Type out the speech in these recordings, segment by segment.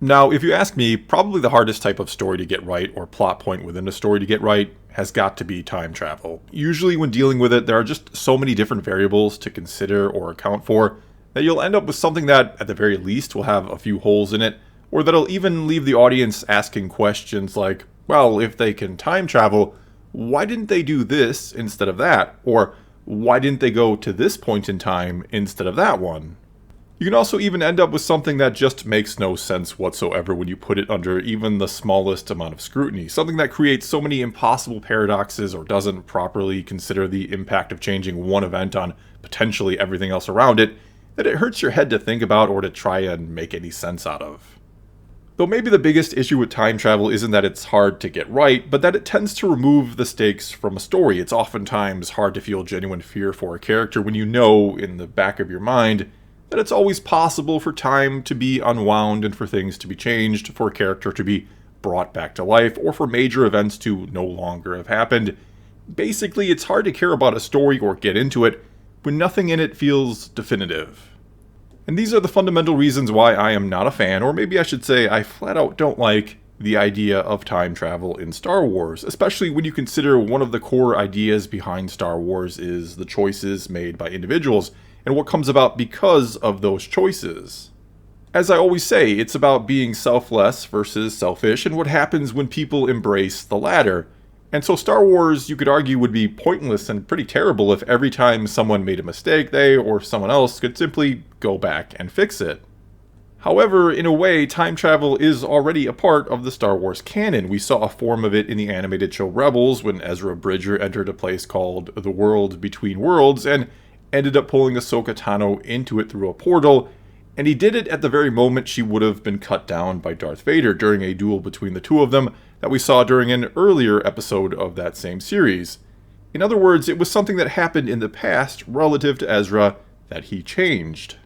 Now, if you ask me, probably the hardest type of story to get right, or plot point within a story to get right, has got to be time travel. Usually when dealing with it, there are just so many different variables to consider or account for that you'll end up with something that, at the very least, will have a few holes in it, or that'll even leave the audience asking questions like, well, if they can time travel, why didn't they do this instead of that? Or why didn't they go to this point in time instead of that one? You can also even end up with something that just makes no sense whatsoever when you put it under even the smallest amount of scrutiny. Something that creates so many impossible paradoxes or doesn't properly consider the impact of changing one event on potentially everything else around it, that it hurts your head to think about or to try and make any sense out of. Though maybe the biggest issue with time travel isn't that it's hard to get right, but that it tends to remove the stakes from a story. It's oftentimes hard to feel genuine fear for a character when you know in the back of your mind that it's always possible for time to be unwound and for things to be changed, for a character to be brought back to life, or for major events to no longer have happened. Basically, it's hard to care about a story or get into it when nothing in it feels definitive. And these are the fundamental reasons why I am not a fan, or maybe I should say I flat out don't like, the idea of time travel in Star Wars, especially when you consider one of the core ideas behind Star Wars is the choices made by individuals, and what comes about because of those choices. As I always say, it's about being selfless versus selfish, and what happens when people embrace the latter. And so Star Wars, you could argue, would be pointless and pretty terrible if every time someone made a mistake, they or someone else could simply go back and fix it. However, in a way, time travel is already a part of the Star Wars canon. We saw a form of it in the animated show Rebels when Ezra Bridger entered a place called the World Between Worlds and ended up pulling Ahsoka Tano into it through a portal, and he did it at the very moment she would have been cut down by Darth Vader during a duel between the two of them that we saw during an earlier episode of that same series. In other words, it was something that happened in the past relative to Ezra that he changed.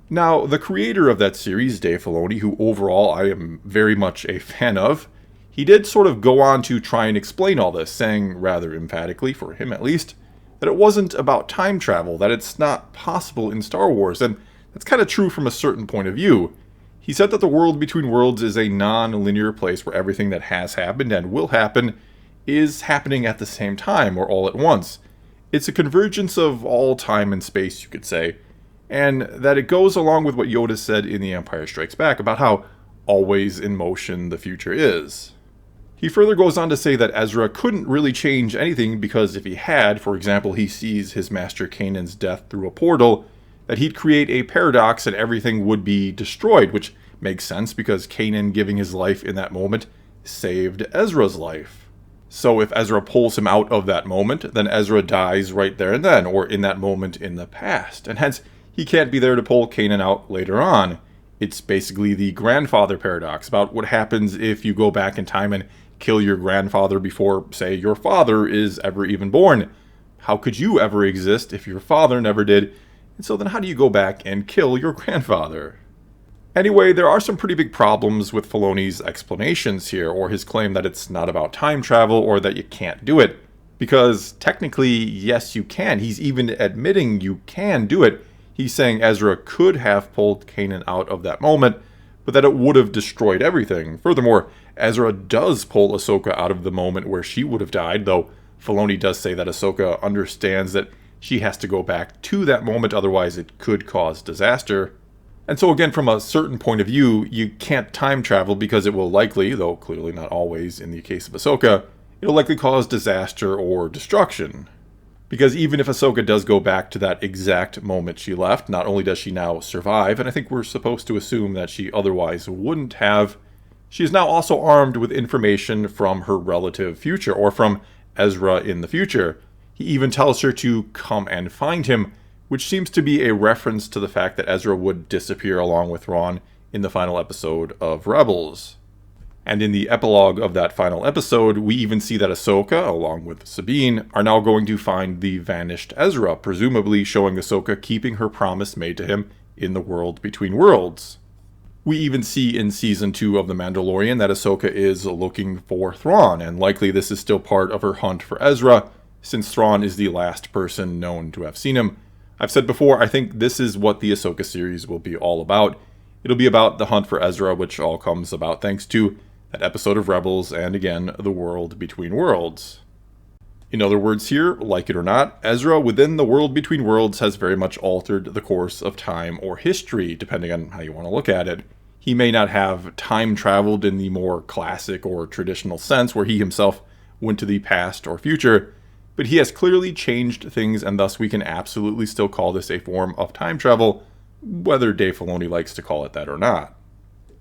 Now, the creator of that series, Dave Filoni, who overall I am very much a fan of, he did sort of go on to try and explain all this, saying rather emphatically, for him at least, that it wasn't about time travel, that it's not possible in Star Wars, and that's kind of true from a certain point of view. He said that the world between worlds is a non-linear place where everything that has happened and will happen is happening at the same time, or all at once. It's a convergence of all time and space, you could say, and that it goes along with what Yoda said in The Empire Strikes Back about how always in motion the future is. He further goes on to say that Ezra couldn't really change anything because if he had, for example, he sees his master Kanan's death through a portal, that he'd create a paradox and everything would be destroyed, which makes sense because Kanan giving his life in that moment saved Ezra's life. So if Ezra pulls him out of that moment, then Ezra dies right there and then, or in that moment in the past, and hence he can't be there to pull Kanan out later on. It's basically the grandfather paradox about what happens if you go back in time and kill your grandfather before, say, your father is ever even born. How could you ever exist if your father never did? And so then how do you go back and kill your grandfather? Anyway, there are some pretty big problems with Filoni's explanations here, or his claim that it's not about time travel or that you can't do it. Because technically, yes, you can. He's even admitting you can do it. He's saying Ezra could have pulled Kanan out of that moment, but that it would have destroyed everything. Furthermore, Ezra does pull Ahsoka out of the moment where she would have died, though Filoni does say that Ahsoka understands that she has to go back to that moment, otherwise it could cause disaster. And so again, from a certain point of view, you can't time travel because it will likely, though clearly not always in the case of Ahsoka, it'll likely cause disaster or destruction. Because even if Ahsoka does go back to that exact moment she left, not only does she now survive, and I think we're supposed to assume that she otherwise wouldn't have, she is now also armed with information from her relative future, or from Ezra in the future. He even tells her to come and find him, which seems to be a reference to the fact that Ezra would disappear along with Thrawn in the final episode of Rebels. And in the epilogue of that final episode, we even see that Ahsoka, along with Sabine, are now going to find the vanished Ezra, presumably showing Ahsoka keeping her promise made to him in the world between worlds. We even see in Season 2 of The Mandalorian that Ahsoka is looking for Thrawn, and likely this is still part of her hunt for Ezra, since Thrawn is the last person known to have seen him. I've said before, I think this is what the Ahsoka series will be all about. It'll be about the hunt for Ezra, which all comes about thanks to that episode of Rebels and, again, the world between worlds. In other words here, like it or not, Ezra within the world between worlds has very much altered the course of time or history, depending on how you want to look at it. He may not have time traveled in the more classic or traditional sense where he himself went to the past or future, but he has clearly changed things, and thus we can absolutely still call this a form of time travel, whether Dave Filoni likes to call it that or not.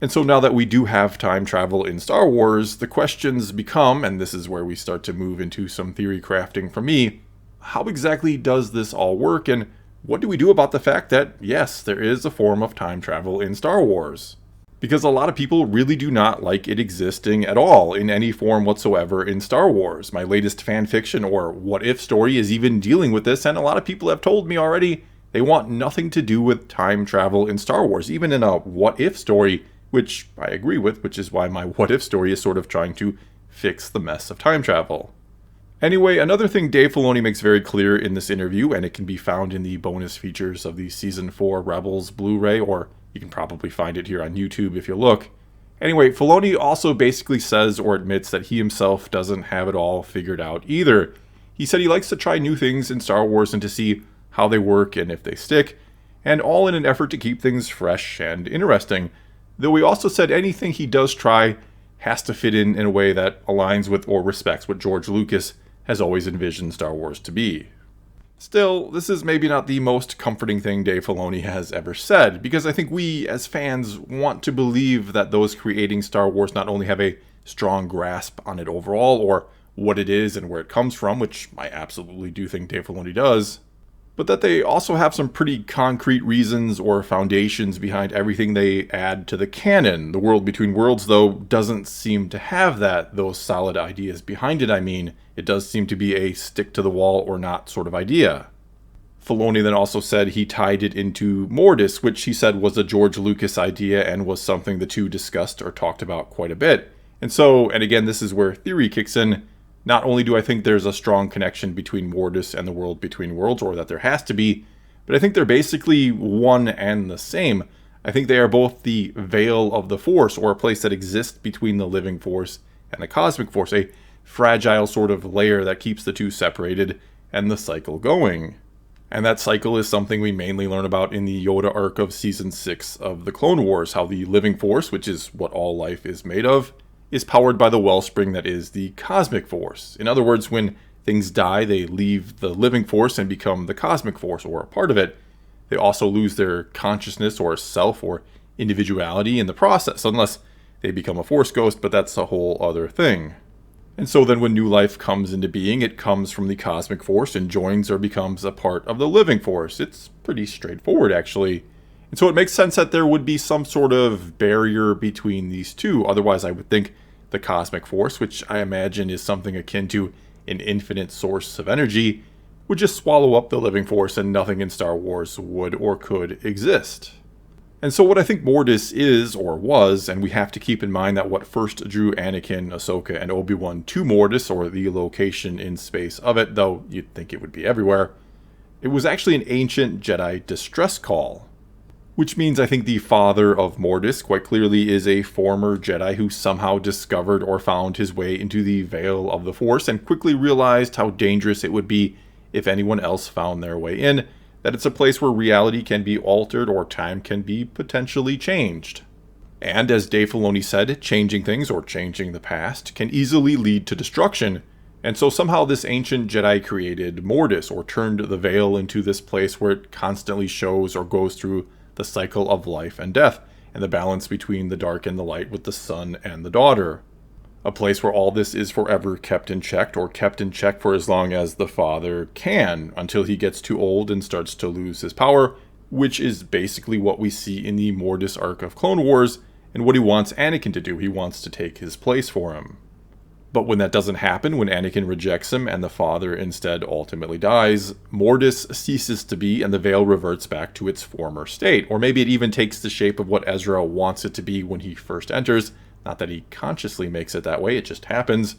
And so now that we do have time travel in Star Wars, the questions become, and this is where we start to move into some theory crafting for me, how exactly does this all work, and what do we do about the fact that, yes, there is a form of time travel in Star Wars? Because a lot of people really do not like it existing at all in any form whatsoever in Star Wars. My latest fanfiction or what-if story is even dealing with this, and a lot of people have told me already they want nothing to do with time travel in Star Wars, even in a what-if story, which I agree with, which is why my what-if story is sort of trying to fix the mess of time travel. Anyway, another thing Dave Filoni makes very clear in this interview, and it can be found in the bonus features of the Season 4 Rebels Blu-ray, or you can probably find it here on YouTube if you look. Anyway, Filoni also basically says or admits that he himself doesn't have it all figured out either. He said he likes to try new things in Star Wars and to see how they work and if they stick, and all in an effort to keep things fresh and interesting. Though he also said anything he does try has to fit in a way that aligns with or respects what George Lucas has always envisioned Star Wars to be. Still, this is maybe not the most comforting thing Dave Filoni has ever said, because I think we, as fans, want to believe that those creating Star Wars not only have a strong grasp on it overall, or what it is and where it comes from, which I absolutely do think Dave Filoni does, but that they also have some pretty concrete reasons or foundations behind everything they add to the canon. The world between worlds, though, doesn't seem to have those solid ideas behind it. I mean, it does seem to be a stick-to-the-wall or not sort of idea. Filoni then also said he tied it into Mortis, which he said was a George Lucas idea and was something the two discussed or talked about quite a bit. And again, this is where theory kicks in. Not only do I think there's a strong connection between Mortis and the world between worlds, or that there has to be, but I think they're basically one and the same. I think they are both the veil of the Force, or a place that exists between the living Force and the cosmic Force, a fragile sort of layer that keeps the two separated and the cycle going. And that cycle is something we mainly learn about in the Yoda arc of Season 6 of the Clone Wars, how the living Force, which is what all life is made of, is powered by the wellspring that is the cosmic Force. In other words, when things die, they leave the living Force and become the cosmic Force, or a part of it. They also lose their consciousness or self or individuality in the process, unless they become a Force ghost, but that's a whole other thing. And so then when new life comes into being, it comes from the cosmic Force and joins or becomes a part of the living Force. It's pretty straightforward, actually. And so it makes sense that there would be some sort of barrier between these two. Otherwise, I would think the cosmic Force, which I imagine is something akin to an infinite source of energy, would just swallow up the living Force and nothing in Star Wars would or could exist. And so what I think Mortis is, or was, and we have to keep in mind that what first drew Anakin, Ahsoka, and Obi-Wan to Mortis, or the location in space of it, though you'd think it would be everywhere, it was actually an ancient Jedi distress call. Which means I think the father of Mortis quite clearly is a former Jedi who somehow discovered or found his way into the veil of the Force and quickly realized how dangerous it would be if anyone else found their way in, that it's a place where reality can be altered or time can be potentially changed. And as Dave Filoni said, changing things or changing the past can easily lead to destruction. And so somehow this ancient Jedi created Mortis, or turned the veil into this place where it constantly shows or goes through the cycle of life and death, and the balance between the dark and the light with the son and the daughter. A place where all this is forever kept in check, or kept in check for as long as the father can, until he gets too old and starts to lose his power, which is basically what we see in the Mortis arc of Clone Wars, and what he wants Anakin to do. He wants to take his place for him. But when that doesn't happen, when Anakin rejects him and the father instead ultimately dies, Mortis ceases to be and the veil reverts back to its former state. Or maybe it even takes the shape of what Ezra wants it to be when he first enters. Not that he consciously makes it that way, it just happens.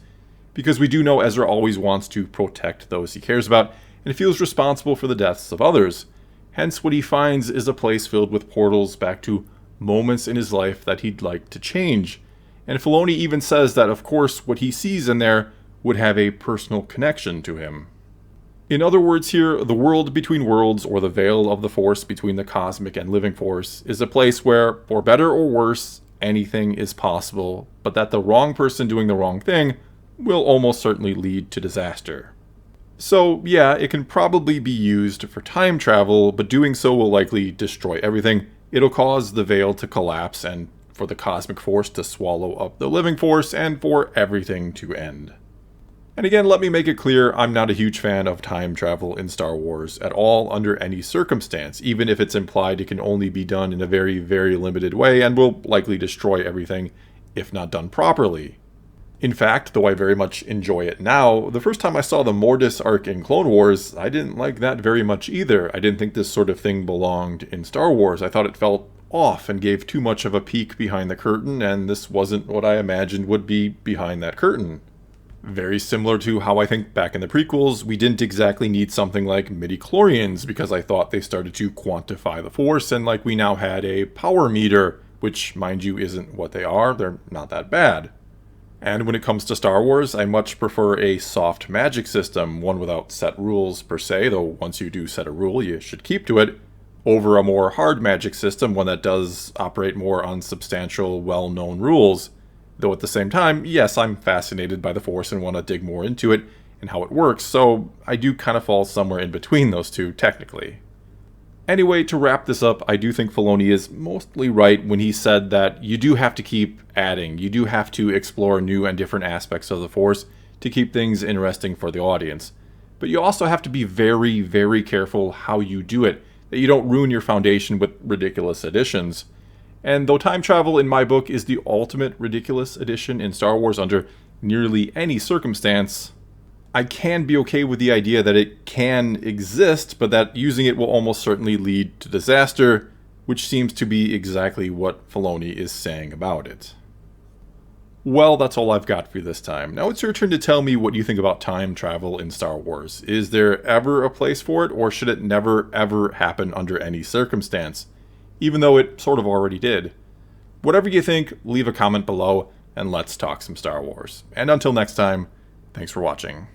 Because we do know Ezra always wants to protect those he cares about, and feels responsible for the deaths of others. Hence, what he finds is a place filled with portals back to moments in his life that he'd like to change. And Filoni even says that, of course, what he sees in there would have a personal connection to him. In other words here, the world between worlds, or the veil of the Force between the cosmic and living Force, is a place where, for better or worse, anything is possible, but that the wrong person doing the wrong thing will almost certainly lead to disaster. So yeah, it can probably be used for time travel, but doing so will likely destroy everything. It'll cause the veil to collapse, and for the cosmic force to swallow up the living Force, and for everything to end. And again, let me make it clear, I'm not a huge fan of time travel in Star Wars at all under any circumstance, even if it's implied it can only be done in a very, very limited way and will likely destroy everything if not done properly. In fact, though I very much enjoy it now, the first time I saw the Mortis arc in Clone Wars, I didn't like that very much either. I didn't think this sort of thing belonged in Star Wars. I thought it felt off and gave too much of a peek behind the curtain, and this wasn't what I imagined would be behind that curtain. Very similar to how I think back in the prequels, we didn't exactly need something like midichlorians because I thought they started to quantify the Force, and like we now had a power meter, which, mind you, isn't what they are. They're not that bad. And when it comes to Star Wars, I much prefer a soft magic system, one without set rules per se, though once you do set a rule, you should keep to it, over a more hard magic system, one that does operate more on substantial, well-known rules. Though at the same time, yes, I'm fascinated by the Force and want to dig more into it and how it works, so I do kind of fall somewhere in between those two, technically. Anyway, to wrap this up, I do think Filoni is mostly right when he said that you do have to keep adding. You do have to explore new and different aspects of the Force to keep things interesting for the audience. But you also have to be very, very careful how you do it, that you don't ruin your foundation with ridiculous additions. And though time travel in my book is the ultimate ridiculous addition in Star Wars under nearly any circumstance, I can be okay with the idea that it can exist, but that using it will almost certainly lead to disaster, which seems to be exactly what Filoni is saying about it. Well, that's all I've got for you this time. Now it's your turn to tell me what you think about time travel in Star Wars. Is there ever a place for it, or should it never ever happen under any circumstance? Even though it sort of already did. Whatever you think, leave a comment below, and let's talk some Star Wars. And until next time, thanks for watching.